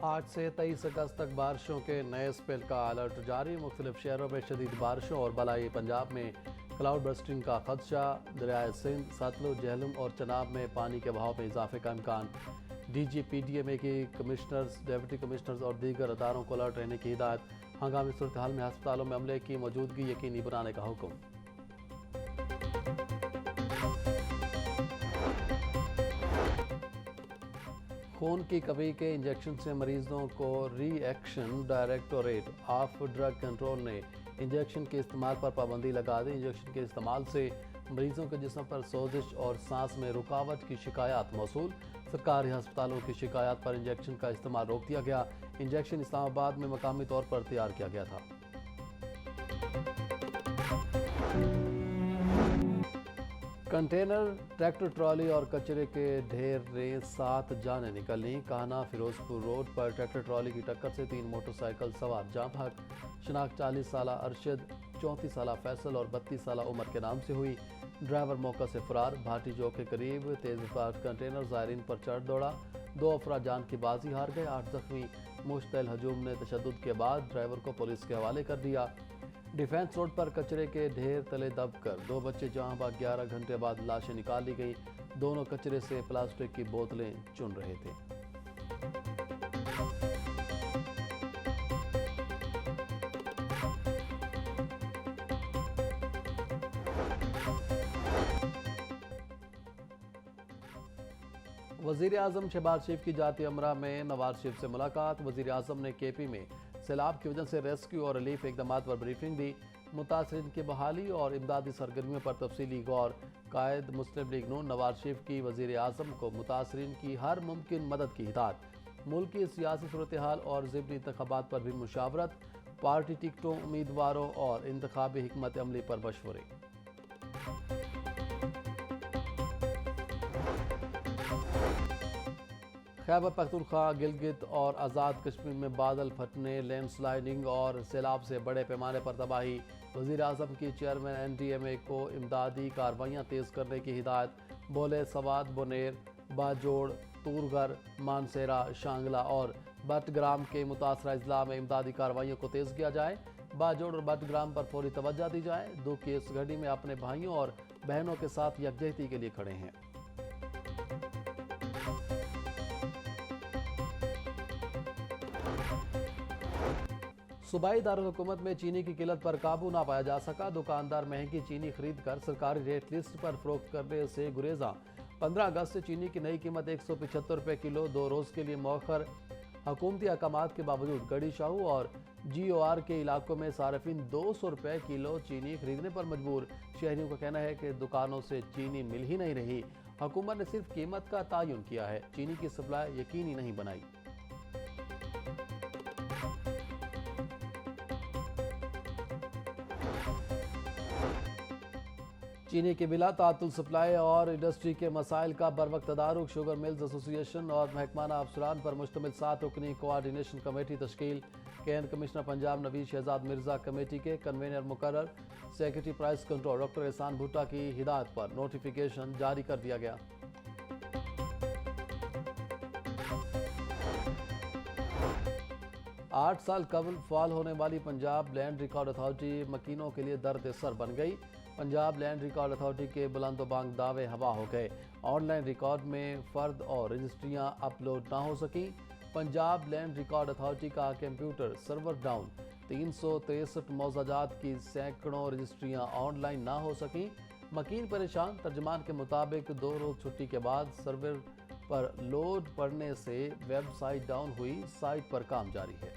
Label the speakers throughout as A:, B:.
A: آج سے 23 اگست تک بارشوں کے نئے سپیل کا الرٹ جاری۔ مختلف شہروں میں شدید بارشوں اور بالائی پنجاب میں کلاؤڈ برسٹنگ کا خدشہ۔ دریائے سندھ، ستلج، جہلم اور چناب میں پانی کے بہاؤ میں اضافے کا امکان۔ D G P D M A کی کمشنرز، ڈیپٹی کمشنرز اور دیگر اداروں کو الرٹ رہنے کی ہدایت۔ ہنگامی صورتحال میں ہسپتالوں میں عملے کی موجودگی یقینی بنانے کا حکم۔ خون کی کمی کے انجیکشن سے مریضوں کو reaction. Directorate of drug control نے انجیکشن کے استعمال پر پابندی لگا دی۔ انجیکشن کے استعمال سے مریضوں کے جسم پر سوزش اور سانس میں رکاوٹ کی شکایات موصول۔ سرکاری ہسپتالوں کی شکایات پر انجیکشن کا استعمال روک دیا گیا۔ انجیکشن اسلام آباد میں مقامی طور پر تیار کیا گیا تھا۔ کنٹینر، ٹریکٹر ٹرالی اور کچرے کے ڈھیر نے 7 جانیں نکلیں۔ کاہنہ فیروزپور روڈ پر ٹریکٹر ٹرالی کی ٹکر سے 3 موٹر سائیکل سوار جاں بحق۔ شناخت 40 سالہ ارشد، 34 سالہ فیصل اور 32 سالہ عمر کے نام سے ہوئی۔ ڈرائیور موقع سے فرار۔ بھاٹی چوک کے قریب تیز رفتار کنٹینر زائرین پر چڑھ دوڑا۔ 2 افراد جان کی بازی ہار گئے، 8 زخمی۔ مشتعل ہجوم نے تشدد کے بعد ڈرائیور کو پولیس کے حوالے کر دیا۔ ڈیفنس روڈ پر کچرے کے ڈھیر تلے دب کر 2 بچے جہاں بھاگ، 11 گھنٹے بعد لاشیں نکال لی گئی۔ دونوں کچرے سے پلاسٹک کی بوتلیں چن رہے تھے۔ وزیر اعظم شہباز شریف کی جاتی امرہ میں نواز شریف سے ملاقات۔ وزیر اعظم نے کے پی میں سیلاب کی وجہ سے ریسکیو اور ریلیف اقدامات پر بریفنگ دی۔ متاثرین کی بحالی اور امدادی سرگرمیوں پر تفصیلی غور۔ قائد مسلم لیگ نون نواز شریف کی وزیر اعظم کو متاثرین کی ہر ممکن مدد کی ہدایت۔ ملک کی سیاسی صورتحال اور ضمنی انتخابات پر بھی مشاورت۔ پارٹی ٹکٹوں، امیدواروں اور انتخابی حکمت عملی پر مشورے۔ خیبر پختونخوا، گلگت اور آزاد کشمیر میں بادل پھٹنے، لینڈ سلائیڈنگ اور سیلاب سے بڑے پیمانے پر تباہی۔ وزیر اعظم کی چیئرمین این ڈی ایم اے کو امدادی کارروائیاں تیز کرنے کی ہدایت۔ بولے سوات، بونیر، باجوڑ، تورگھر، مانسیرا، شانگلہ اور بٹ گرام کے متاثرہ اضلاع میں امدادی کارروائیوں کو تیز کیا جائے۔ باجوڑ اور بٹ گرام پر فوری توجہ دی جائے۔ دکھ کی اس گھڑی میں اپنے بھائیوں اور بہنوں کے ساتھ یکجہتی کے لیے کھڑے ہیں۔ صوبائی دارالحکومت میں چینی کی قلت پر قابو نہ پایا جا سکا۔ دکاندار مہنگی چینی خرید کر سرکاری ریٹ لسٹ پر فروخت کرنے سے گریزاں۔ 15 اگست سے چینی کی نئی قیمت 175 روپے کلو 2 روز کے لیے مؤخر۔ حکومتی احکامات کے باوجود گڑھی شاہو اور جی او آر کے علاقوں میں صارفین 200 روپے کلو چینی خریدنے پر مجبور۔ شہریوں کا کہنا ہے کہ دکانوں سے چینی مل ہی نہیں رہی۔ حکومت نے صرف قیمت کا تعین کیا ہے، چینی کی سپلائی یقینی نہیں بنائی۔ چینی کے بلا تعطل سپلائی اور انڈسٹری کے مسائل کا بروقت تدارک۔ شوگر ملز ایسوسی ایشن اور محکمانہ افسران پر مشتمل 7 رکنی کوآرڈینیشن کمیٹی تشکیل۔ Can commissioner Punjab Naveed Shahzad Mirza committee کے کنوینر مقرر۔ سیکرٹری پرائس کنٹرول ڈاکٹر احسان بھٹا کی ہدایت پر نوٹیفیکیشن جاری کر دیا گیا۔ 8 سال قبل فعال ہونے والی پنجاب لینڈ ریکارڈ اتھارٹی مکینوں کے لیے درد سر بن گئی۔ پنجاب لینڈ ریکارڈ اتھارٹی کے بلند و بانگ دعوے ہوا ہو گئے۔ آن لائن ریکارڈ میں فرد اور رجسٹریاں اپلوڈ نہ ہو سکیں۔ پنجاب لینڈ ریکارڈ اتھارٹی کا کمپیوٹر سرور ڈاؤن۔ 363 معززات کی سینکڑوں رجسٹریاں آن لائن نہ ہو سکیں۔ مکین پریشان۔ ترجمان کے مطابق 2 روز چھٹی کے بعد سرور پر لوڈ پڑنے سے ویب سائٹ ڈاؤن ہوئی۔ سائٹ پر کام جاری ہے۔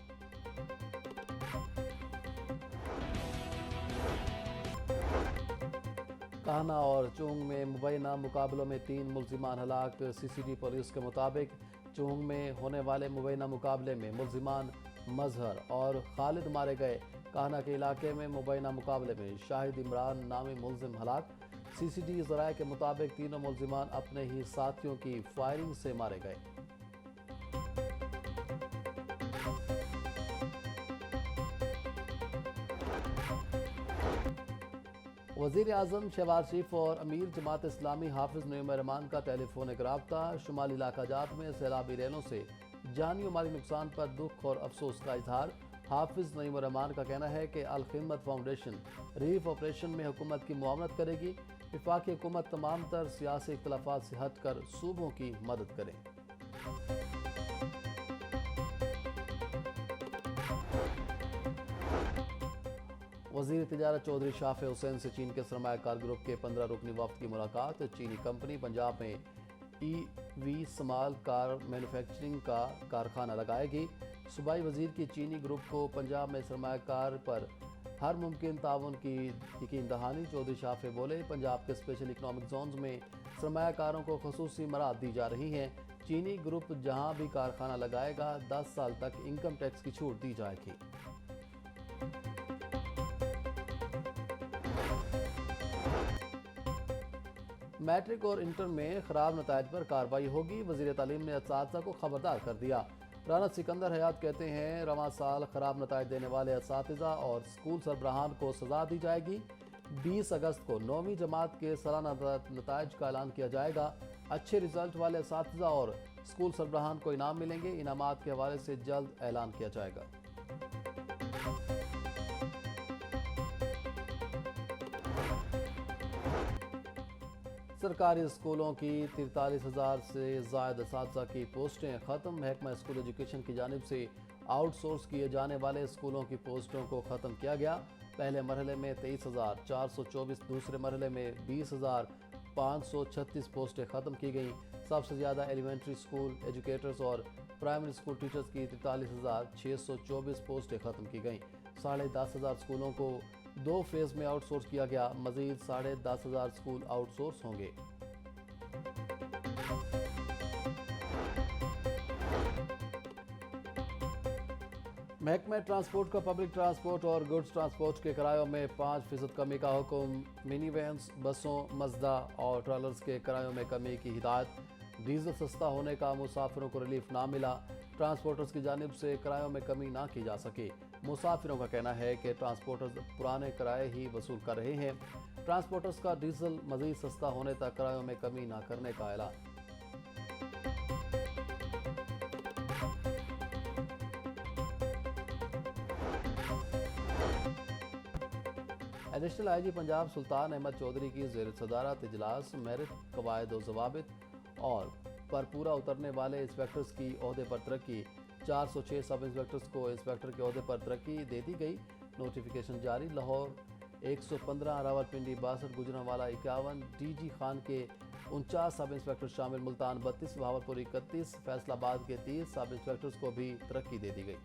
A: کاہنہ اور چونگ میں مبینہ مقابلوں میں 3 ملزمان ہلاک۔ سی سی ٹی پولیس کے مطابق چونگ میں ہونے والے مبینہ مقابلے میں ملزمان مظہر اور خالد مارے گئے۔ کاہنہ کے علاقے میں مبینہ مقابلے میں شاہد عمران نامی ملزم ہلاک۔ سی سی ٹی ذرائع کے مطابق تینوں ملزمان اپنے ہی ساتھیوں کی فائرنگ سے مارے گئے۔ وزیر اعظم شہباز شریف اور امیر جماعت اسلامی حافظ نعیم الرحمان کا ٹیلی فونک رابطہ۔ شمالی علاقہ جات میں سیلابی ریلوں سے جانی و مالی نقصان پر دکھ اور افسوس کا اظہار۔ حافظ نعیم الرحمان کا کہنا ہے کہ الخدمت فاؤنڈیشن ریلیف آپریشن میں حکومت کی معاونت کرے گی۔ وفاقی حکومت تمام تر سیاسی اختلافات سے ہٹ کر صوبوں کی مدد کرے۔ وزیر تجارت چودھری شافع حسین سے چین کے سرمایہ کار گروپ کے 15 رکنی وفد کی ملاقات۔ چینی کمپنی پنجاب میں ای وی اسمال کار مینوفیکچرنگ کا کارخانہ لگائے گی۔ صوبائی وزیر کی چینی گروپ کو پنجاب میں سرمایہ کار پر ہر ممکن تعاون کی یقین دہانی۔ چودھری شافع بولے، پنجاب کے اسپیشل اکنامک زونز میں سرمایہ کاروں کو خصوصی مراعات دی جا رہی ہیں۔ چینی گروپ جہاں بھی کارخانہ لگائے گا 10 سال تک انکم ٹیکس کی چھوٹ دی جائے گی۔ میٹرک اور انٹر میں خراب نتائج پر کارروائی ہوگی۔ وزیر تعلیم نے اساتذہ کو خبردار کر دیا۔ رانا سکندر حیات کہتے ہیں، رواں سال خراب نتائج دینے والے اساتذہ اور اسکول سربراہان کو سزا دی جائے گی۔ 20 اگست کو 9ویں جماعت کے سالانہ نتائج کا اعلان کیا جائے گا۔ اچھے رزلٹ والے اساتذہ اور اسکول سربراہان کو انعام ملیں گے۔ انعامات کے حوالے سے جلد اعلان کیا جائے گا۔ سرکاری اسکولوں کی 43,000 سے زائد اساتذہ کی پوسٹیں ختم۔ محکمہ اسکول ایجوکیشن کی جانب سے آؤٹ سورس کیے جانے والے اسکولوں کی پوسٹوں کو ختم کیا گیا۔ پہلے مرحلے میں 23,424، دوسرے مرحلے میں 20,536 پوسٹیں ختم کی گئیں۔ سب سے زیادہ ایلیمنٹری اسکول ایجوکیٹرز اور پرائمری اسکول ٹیچرز کی 43,624 پوسٹیں ختم کی گئیں۔ 10,500 اسکولوں کو 2 فیز میں آؤٹ سورس کیا گیا۔ مزید 10,500 اسکول آؤٹ سورس ہوں گے۔ محکمہ ٹرانسپورٹ کا پبلک ٹرانسپورٹ اور گڈز ٹرانسپورٹ کے کرایوں میں 5% کمی کا حکم۔ منی وینز، بسوں، مزدہ اور ٹرالرز کے کرایوں میں کمی کی ہدایت۔ ڈیزل سستا ہونے کا مسافروں کو ریلیف نہ ملا۔ ٹرانسپورٹرز کی جانب سے کرایوں میں کمی نہ کی جا سکی۔ مسافروں کا کہنا ہے کہ ٹرانسپورٹرز پرانے کرائے ہی وصول کر رہے ہیں۔ ٹرانسپورٹرز کا ڈیزل مزید سستا ہونے تک کرایوں میں کمی نہ کرنے کا اعلان۔ ایڈیشنل آئی جی پنجاب سلطان احمد چودھری کی زیر صدارت اجلاس۔ میرٹ، قواعد و ضوابط اور پر پورا اترنے والے انسپیکٹرز کی عہدے پر ترقی۔ 406 سب انسپیکٹرز کو انسپیکٹر کے عہدے پر ترقی دے دی گئی۔ نوٹیفیکیشن جاری۔ لاہور 115، راولپنڈی 62، گوجرانوالہ 51، ڈی جی خان کے 49 سب انسپیکٹر شامل۔ ملتان 32، بہاولپور 31، فیصل آباد کے 30 سب انسپیکٹرز کو بھی ترقی دے دی گئی۔